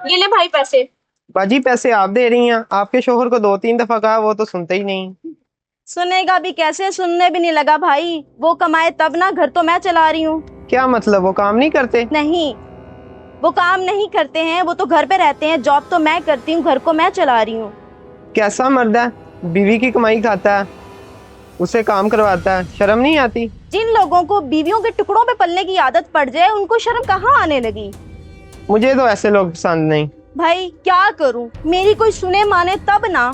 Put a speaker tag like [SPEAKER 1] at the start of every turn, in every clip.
[SPEAKER 1] ये ले भाई पैसे।
[SPEAKER 2] बाजी पैसे आप दे रही हैं? आपके शोहर को 2-3 दफा कहा, वो तो सुनते ही नहीं।
[SPEAKER 1] सुनेगा भी कैसे, सुनने भी नहीं लगा भाई। वो कमाए तब ना, घर तो मैं चला रही हूँ।
[SPEAKER 2] क्या मतलब, वो काम नहीं करते?
[SPEAKER 1] नहीं, वो काम नहीं करते हैं, वो तो घर पे रहते हैं। जॉब तो मैं करती हूँ, घर को मैं चला रही हूँ।
[SPEAKER 2] कैसा मर्द है, बीवी की कमाई खाता है, उसे काम करवाता है, शर्म नहीं आती?
[SPEAKER 1] जिन लोगों को बीवियों के टुकड़ों पे पलने की आदत पड़ जाए, उनको शर्म कहाँ आने लगी।
[SPEAKER 2] मुझे तो ऐसे लोग पसंद नहीं।
[SPEAKER 1] भाई क्या करूं, मेरी कोई सुने माने तब ना।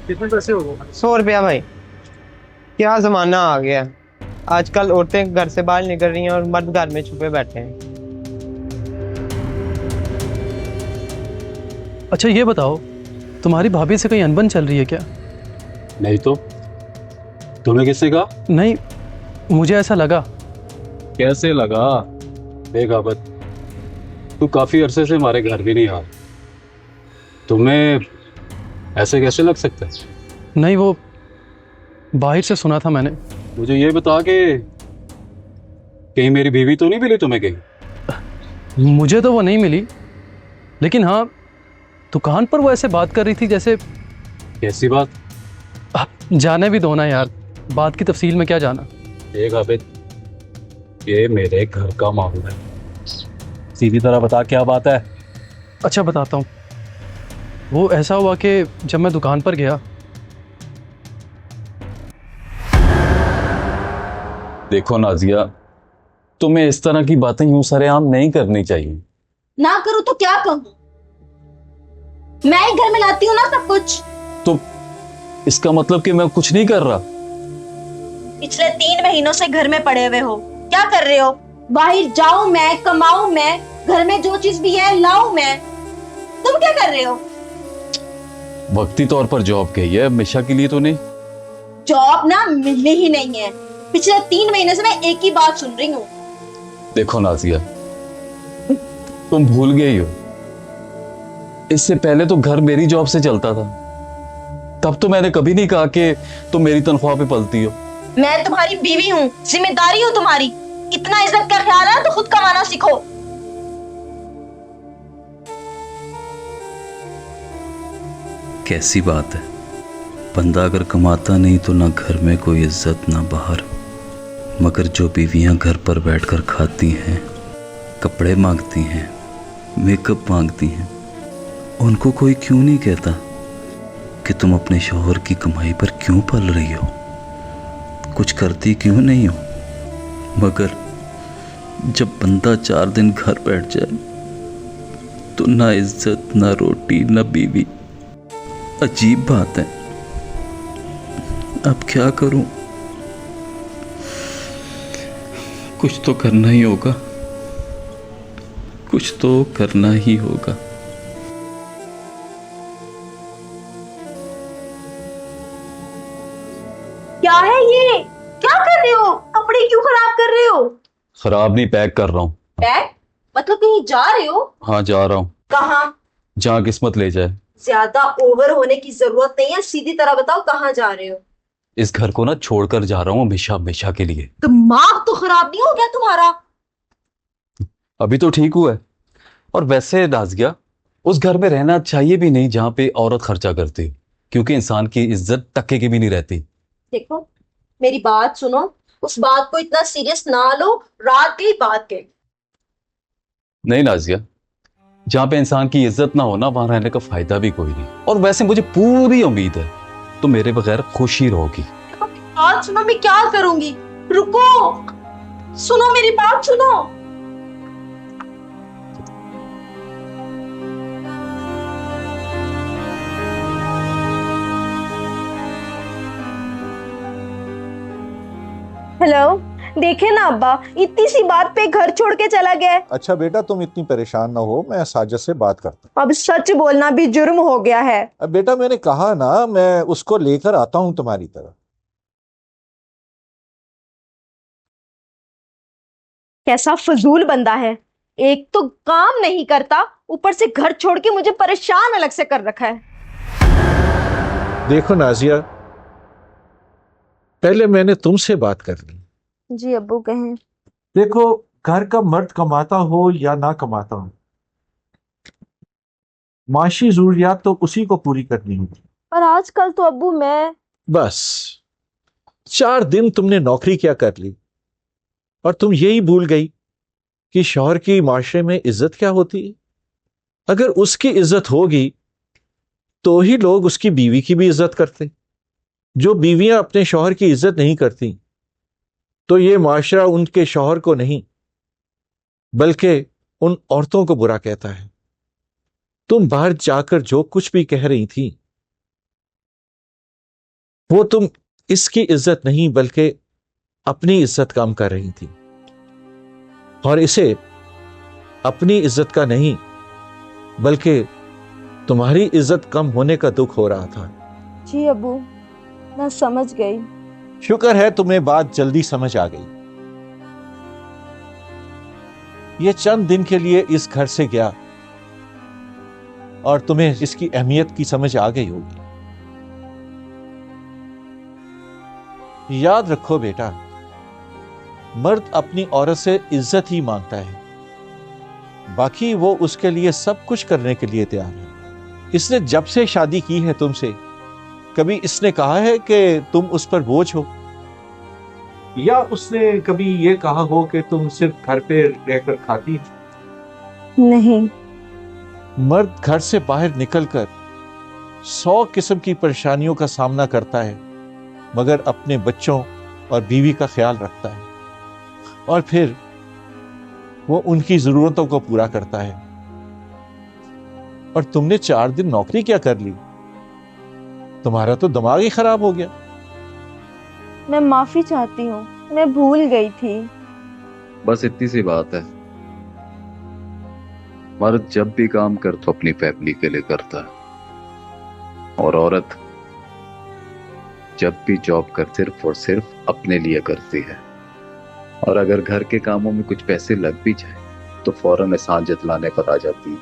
[SPEAKER 3] कितने पैसे हो?
[SPEAKER 2] 100 रुपया भाई। क्या जमाना आ गया, आजकल औरतें घर से बाहर निकल रही हैं और मर्द घर में छुपे बैठे हैं।
[SPEAKER 3] अच्छा ये बताओ, तुम्हारी भाभी से कहीं अनबन चल रही है क्या?
[SPEAKER 4] नहीं तो तुम्हें किसने कहा?
[SPEAKER 3] नहीं, मुझे ऐसा लगा।
[SPEAKER 4] कैसे लगा? देख आबद, तू काफी अरसे से हमारे घर भी नहीं आ, तुम्हें ऐसे कैसे लग सकता है?
[SPEAKER 3] नहीं, वो बाहर से सुना था मैंने।
[SPEAKER 4] मुझे ये बता कि कहीं मेरी बीवी तो नहीं मिली तुम्हें कहीं?
[SPEAKER 3] मुझे तो वो नहीं मिली, लेकिन हाँ, दुकान पर वो ऐसे बात कर रही थी जैसे।
[SPEAKER 4] कैसी बात?
[SPEAKER 3] जाने भी दो ना यार, बात की तफसील में क्या जाना।
[SPEAKER 4] देख आबिद, ये मेरे घर का मामला है, सीधी तरह बता क्या बात है।
[SPEAKER 3] अच्छा बताता हूँ। वो ऐसा हुआ कि जब मैं दुकान पर गया।
[SPEAKER 4] देखो नाजिया, तुम्हें इस तरह की बातें यूं सरेआम नहीं करनी चाहिए।
[SPEAKER 1] ना करूं तो क्या कहूं, मैं ही घर में लाती हूँ ना सब कुछ।
[SPEAKER 4] तो इसका मतलब कि मैं कुछ नहीं कर रहा?
[SPEAKER 1] पिछले 3 महीनों से घर में पड़े हुए हो, क्या कर रहे हो? बाहर जाऊं मैं, कमाऊं मैं, घर में जो चीज भी है लाऊं मैं। तुम क्या कर रहे हो?
[SPEAKER 4] वक्ती तौर पर जॉब गई है, हमेशा के लिए तो नहीं।
[SPEAKER 1] जॉब ना मिलनी ही नहीं है। पिछले 3 महीने से मैं एक ही बात सुन रही हूँ।
[SPEAKER 4] देखो नाजिया, तुम भूल गई हो, इससे पहले तो घर मेरी जॉब से चलता था। तब तो मैंने कभी नहीं कहा कि तुम मेरी तनख्वाह पे पलती हो।
[SPEAKER 1] मैं तुम्हारी बीवी हूँ, जिम्मेदारी हूँ तुम्हारी। इतना इज्जत का ख्याल है तो खुद कमाना सीखो।
[SPEAKER 5] कैसी बात है, बंदा अगर कमाता नहीं तो ना घर में कोई इज्जत ना बाहर। मगर जो बीवियां घर पर बैठकर खाती हैं, कपड़े मांगती हैं, मेकअप मांगती हैं, उनको कोई क्यों नहीं कहता कि तुम अपने शौहर की कमाई पर क्यों पल रही हो, कुछ करती क्यों नहीं हो। मगर जब बंदा 4 दिन घर बैठ जाए तो ना इज्जत, ना रोटी, ना बीवी। अजीब बात है। अब क्या करूं, कुछ तो करना ही होगा, कुछ तो करना ही होगा।
[SPEAKER 1] क्या है ये, क्या कर रहे हो? कपड़े क्यों खराब कर रहे हो?
[SPEAKER 4] खराब नहीं, पैक कर रहा हूँ।
[SPEAKER 1] बैग मतलब कहीं जा रहे हो?
[SPEAKER 4] हाँ जा रहा हूँ,
[SPEAKER 1] कहाँ?
[SPEAKER 4] जहाँ किस्मत ले जाए।
[SPEAKER 1] ज्यादा ओवर होने की जरूरत नहीं है, सीधी तरह बताओ कहाँ जा रहे हो?
[SPEAKER 4] इस घर को ना छोड़कर जा रहा हूँ, हमेशा हमेशा के लिए।
[SPEAKER 1] दिमाग तो खराब नहीं हो गया तुम्हारा?
[SPEAKER 4] अभी तो ठीक हुआ है। और वैसे नाज़िया, उस घर में रहना चाहिए भी नहीं जहाँ पे औरत खर्चा करती, क्योंकि इंसान की इज्जत टक्के की भी नहीं रहती।
[SPEAKER 1] देखो मेरी बात सुनो, उस बात को इतना सीरियस ना लो, रात की बात के।
[SPEAKER 4] नहीं नाज़िया, जहाँ पे इंसान की इज्जत ना हो ना, वहां रहने का फायदा भी कोई नहीं। और वैसे मुझे पूरी उम्मीद है तुम मेरे बगैर खुश ही रहोगी।
[SPEAKER 1] बात सुनो, मैं क्या करूंगी? रुको, सुनो मेरी बात सुनो। हेलो, देखे ना अब्बा, इतनी सी बात पे घर छोड़ के चला गया है।
[SPEAKER 6] अच्छा बेटा, तुम इतनी परेशान ना हो, मैं साजिद से बात करता हूँ।
[SPEAKER 1] अब सच बोलना भी जुर्म हो गया है।
[SPEAKER 6] अब बेटा, मैंने कहा ना, मैं उसको लेकर आता हूँ तुम्हारी तरफ।
[SPEAKER 1] कैसा फजूल बंदा है, एक तो काम नहीं करता, ऊपर से घर छोड़ के मुझे परेशान अलग से कर रखा है।
[SPEAKER 6] देखो नाजिया, पहले मैंने तुमसे बात करनी।
[SPEAKER 1] जी अब्बू कहें।
[SPEAKER 6] देखो, घर का मर्द कमाता हो या ना कमाता हो, माशी जरूरियात तो उसी को पूरी करनी होगी।
[SPEAKER 1] पर आजकल तो अब्बू मैं
[SPEAKER 6] बस 4 दिन तुमने नौकरी क्या कर ली और तुम यही भूल गई कि शौहर की माशरे में इज्जत क्या होती है। अगर उसकी इज्जत होगी तो ही लोग उसकी बीवी की भी इज्जत करते। जो बीवियां अपने शौहर की इज्जत नहीं करती तो ये माशरा उनके शौहर को नहीं बल्कि उन औरतों को बुरा कहता है। तुम बाहर जाकर जो कुछ भी कह रही थी वो तुम इसकी इज्जत नहीं बल्कि अपनी इज्जत कम कर रही थी, और इसे अपनी इज्जत का नहीं बल्कि तुम्हारी इज्जत कम होने का दुख हो रहा था।
[SPEAKER 1] जी अब्बू, मैं समझ गई।
[SPEAKER 6] शुक्र है तुम्हें बात जल्दी समझ आ गई। ये चंद दिन के लिए इस घर से गया और तुम्हें इसकी अहमियत की समझ आ गई होगी। याद रखो बेटा, मर्द अपनी औरत से इज्जत ही मांगता है, बाकी वो उसके लिए सब कुछ करने के लिए तैयार है। इसने जब से शादी की है तुमसे, कभी इसने कहा है कि तुम उस पर बोझ हो, या उसने कभी ये कहा हो कि तुम सिर्फ घर पे रहकर खाती हो?
[SPEAKER 1] नहीं।
[SPEAKER 6] मर्द घर से बाहर निकलकर 100 किस्म की परेशानियों का सामना करता है, मगर अपने बच्चों और बीवी का ख्याल रखता है और फिर वो उनकी जरूरतों को पूरा करता है। और तुमने 4 दिन नौकरी क्या कर ली? तुम्हारा तो दिमाग ही खराब हो गया।
[SPEAKER 1] मैं माफी चाहती हूँ, मैं भूल गई थी।
[SPEAKER 5] बस इतनी सी बात है। मर्द जब भी काम कर तो अपनी फैमिली के लिए करता है, और औरत जब भी जॉब कर सिर्फ और सिर्फ अपने लिए करती है। और अगर घर के कामों में कुछ पैसे लग भी जाए तो फौरन एहसान जतलाने पर आ जाती है।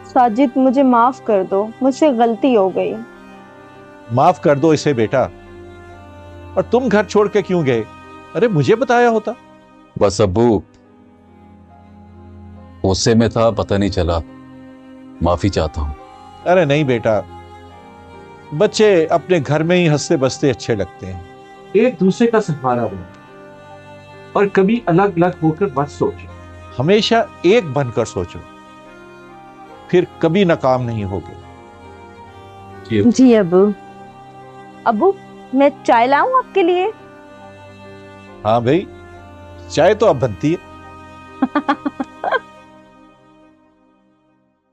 [SPEAKER 1] साजिद, मुझे माफ कर दो, मुझसे गलती हो गई।
[SPEAKER 6] माफ कर दो इसे बेटा। और तुम घर छोड़ के क्यों गए? अरे मुझे बताया होता।
[SPEAKER 4] बस अब्बू, गुस्से में था, पता नहीं चला। माफी चाहता हूं।
[SPEAKER 6] अरे नहीं बेटा, बच्चे अपने घर में ही हंसते बसते अच्छे लगते हैं। एक दूसरे का सहारा बनो और कभी अलग अलग होकर मत सोचो, हमेशा एक बनकर सोचो, फिर कभी नाकाम नहीं होगे।
[SPEAKER 1] जी अब्बू। अब्बू, मैं चाय लाऊं आपके लिए?
[SPEAKER 6] हाँ भाई, चाय तो अब बनती है।